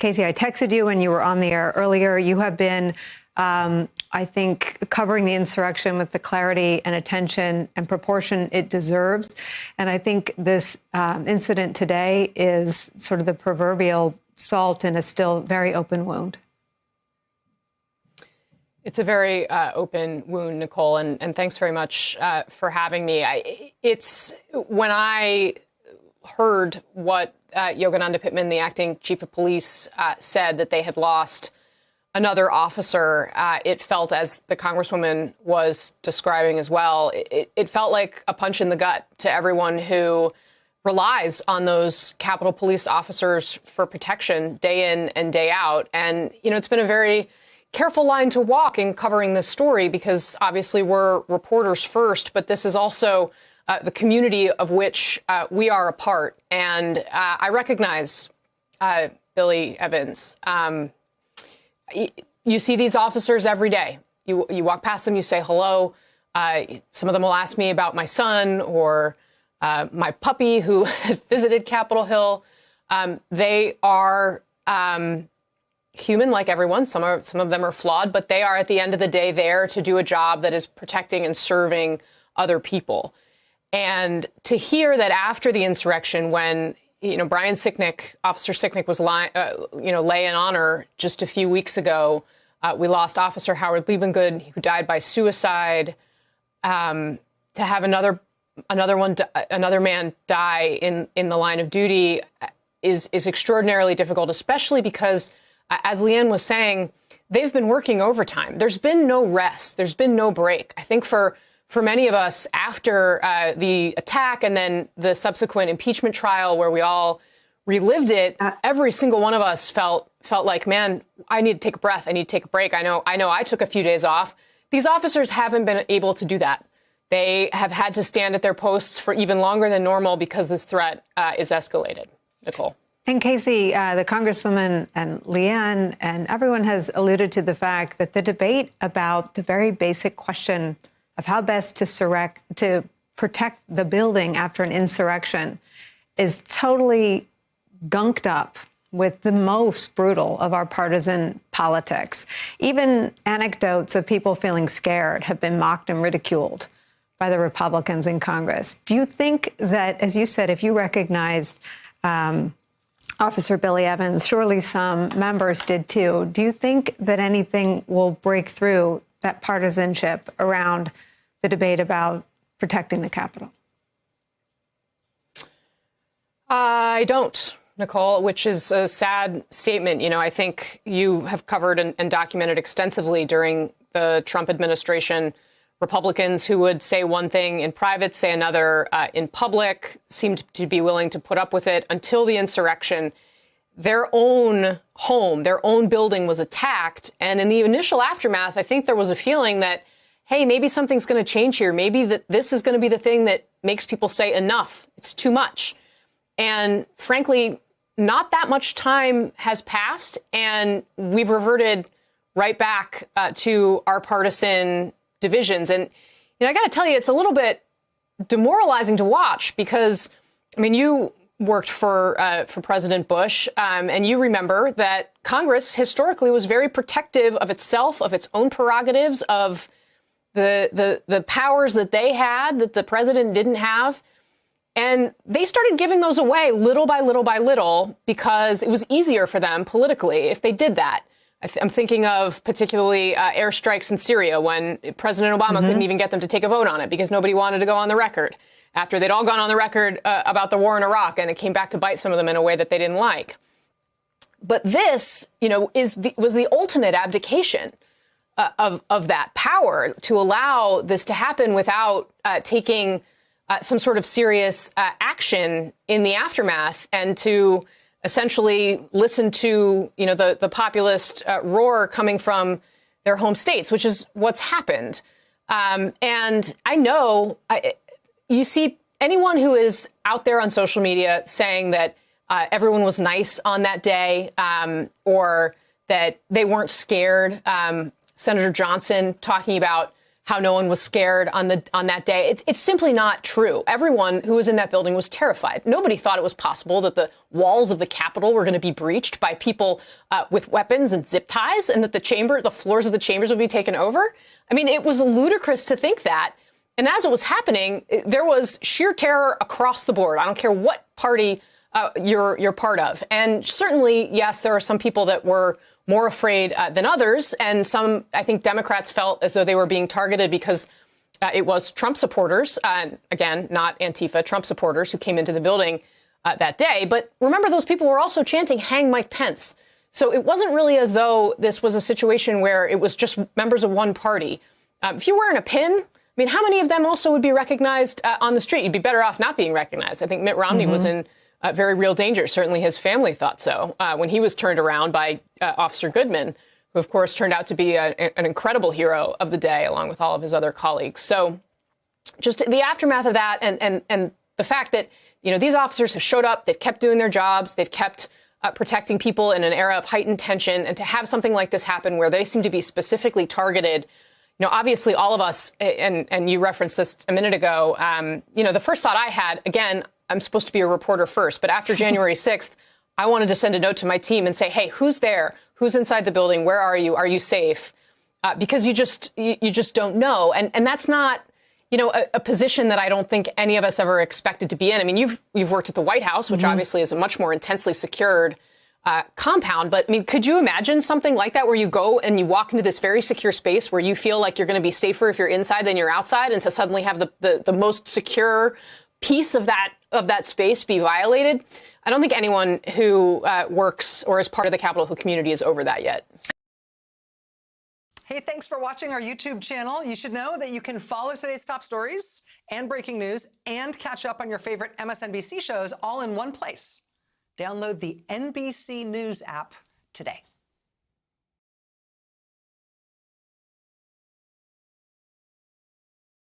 Casey, I texted you when you were on the air earlier. You have been, I think, covering the insurrection with the clarity and attention and proportion it deserves. And I think this incident today is sort of the proverbial salt in a still very open wound. It's a very open wound, Nicole, and thanks very much for having me. When I heard what Yogananda Pittman, the acting chief of police, said that they had lost another officer, it felt, as the Congresswoman was describing as well, it felt like a punch in the gut to everyone who relies on those Capitol Police officers for protection day in and day out. And, it's been a very careful line to walk in covering this story because obviously we're reporters first, but this is also the community of which we are a part. And I recognize Billy Evans. You see these officers every day. You walk past them, you say hello. Some of them will ask me about my son or my puppy who visited Capitol Hill. They are human like everyone. Some of them are flawed, but they are at the end of the day there to do a job that is protecting and serving other people. And to hear that after the insurrection, when Brian Sicknick, Officer Sicknick, was lay in honor just a few weeks ago, we lost Officer Howard Liebengood, who died by suicide. To have another man die in the line of duty is extraordinarily difficult, especially because, as Leanne was saying, they've been working overtime. There's been no rest. There's been no break. I think for many of us, after the attack and then the subsequent impeachment trial where we all relived it, every single one of us felt like, man, I need to take a breath. I need to take a break. I know I took a few days off. These officers haven't been able to do that. They have had to stand at their posts for even longer than normal because this threat is escalated. Nicole. And Casey, the Congresswoman and Leanne and everyone has alluded to the fact that the debate about the very basic question of how best to protect the building after an insurrection is totally gunked up with the most brutal of our partisan politics. Even anecdotes of people feeling scared have been mocked and ridiculed by the Republicans in Congress. Do you think that, as you said, if you recognized Officer Billy Evans, surely some members did too, do you think that anything will break through that partisanship around the debate about protecting the Capitol? I don't, Nicole, which is a sad statement. I think you have covered and documented extensively during the Trump administration Republicans who would say one thing in private, say another in public, seemed to be willing to put up with it until the insurrection. Their own home, their own building was attacked. And in the initial aftermath, I think there was a feeling that, hey, maybe something's going to change here. Maybe that this is going to be the thing that makes people say enough. It's too much. And frankly, not that much time has passed. And we've reverted right back to our partisan divisions. And I got to tell you, it's a little bit demoralizing to watch because, you worked for President Bush, and you remember that Congress historically was very protective of itself, of its own prerogatives, of the powers that they had that the president didn't have. And they started giving those away little by little by little because it was easier for them politically if they did that. I'm thinking of particularly airstrikes in Syria when President Obama couldn't even get them to take a vote on it because nobody wanted to go on the record after they'd all gone on the record about the war in Iraq, and it came back to bite some of them in a way that they didn't like. But this, was the ultimate abdication of that power to allow this to happen without taking some sort of serious action in the aftermath and to essentially listen to, the populist roar coming from their home states, which is what's happened. And I know you see anyone who is out there on social media saying that everyone was nice on that day or that they weren't scared. Senator Johnson talking about how no one was scared on that day. It's simply not true. Everyone who was in that building was terrified. Nobody thought it was possible that the walls of the Capitol were going to be breached by people with weapons and zip ties, and that the floors of the chambers would be taken over. I mean, it was ludicrous to think that. And as it was happening, there was sheer terror across the board. I don't care what party you're part of. And certainly, yes, there are some people that were more afraid than others. And some, I think, Democrats felt as though they were being targeted because it was Trump supporters, again, not Antifa, Trump supporters who came into the building that day. But remember, those people were also chanting, "Hang Mike Pence." So it wasn't really as though this was a situation where it was just members of one party. If you're wearing a pin, I mean, how many of them also would be recognized on the street? You'd be better off not being recognized. I think Mitt Romney was in very real danger. Certainly his family thought so when he was turned around by Officer Goodman, who, of course, turned out to be an incredible hero of the day, along with all of his other colleagues. So just the aftermath of that and the fact that, these officers have showed up, they've kept doing their jobs, they've kept protecting people in an era of heightened tension, and to have something like this happen where they seem to be specifically targeted. Obviously, all of us, and you referenced this a minute ago, the first thought I had, again, I'm supposed to be a reporter first, but after January 6th, I wanted to send a note to my team and say, hey, who's there? Who's inside the building? Where are you? Are you safe? Because you just don't know. And that's not, a position that I don't think any of us ever expected to be in. I mean, you've worked at the White House, which obviously is a much more intensely secured compound. But I mean, could you imagine something like that where you go and you walk into this very secure space where you feel like you're going to be safer if you're inside than you're outside, and to suddenly have the most secure piece of that space be violated? I don't think anyone who works or is part of the Capitol Hill community is over that yet. Hey, thanks for watching our YouTube channel. You should know that you can follow today's top stories and breaking news and catch up on your favorite MSNBC shows all in one place. Download the NBC News app today.